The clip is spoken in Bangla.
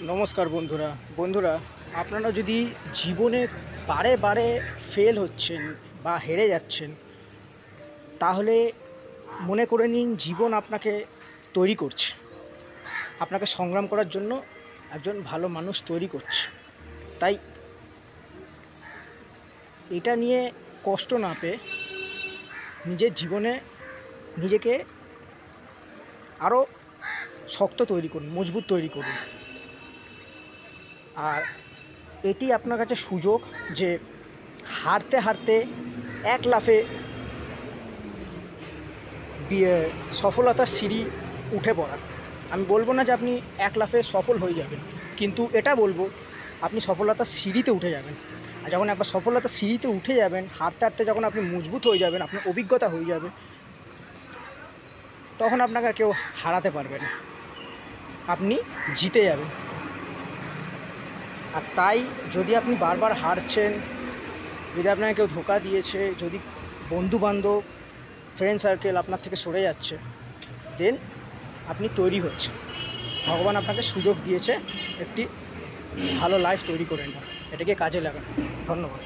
নমস্কার বন্ধুরা আপনারা যদি জীবনে বারে বারে ফেল হচ্ছেন বা হেরে যাচ্ছেন, তাহলে মনে করে নিন জীবন আপনাকে তৈরি করছে, আপনাকে সংগ্রাম করার জন্য একজন ভালো মানুষ তৈরি করছে। তাই এটা নিয়ে কষ্ট না পেয়ে নিজের জীবনে নিজেকে আরও শক্ত তৈরি করুন, মজবুত তৈরি করুন। আর এটি আপনার কাছে সুযোগ যে হারতে হারতে এক লাফে সফলতার সিঁড়ি উঠে পড়া। আমি বলবো না যে আপনি এক লাফে সফল হয়ে যাবেন, কিন্তু এটা বলবো আপনি সফলতার সিঁড়িতে উঠে যাবেন। আর যখন একবার সফলতার সিঁড়িতে উঠে যাবেন, হারতে হারতে যখন আপনি মজবুত হয়ে যাবেন, আপনার অভিজ্ঞতা হয়ে যাবে, তখন আপনাকে আর কেউ হারাতে পারবে না, আপনি জিতে যাবেন। আর তাই যদি আপনি বারবার হারছেন, যদি আপনাকে কেউ ধোঁকা দিয়েছে, যদি বন্ধুবান্ধব ফ্রেন্ড সার্কেল আপনার থেকে সরে যাচ্ছে, দেন আপনি তৈরি হচ্ছেন। ভগবান আপনাকে সুযোগ দিয়েছে একটি ভালো লাইফ তৈরি করে নেওয়ার, এটাকে কাজে লাগান। ধন্যবাদ।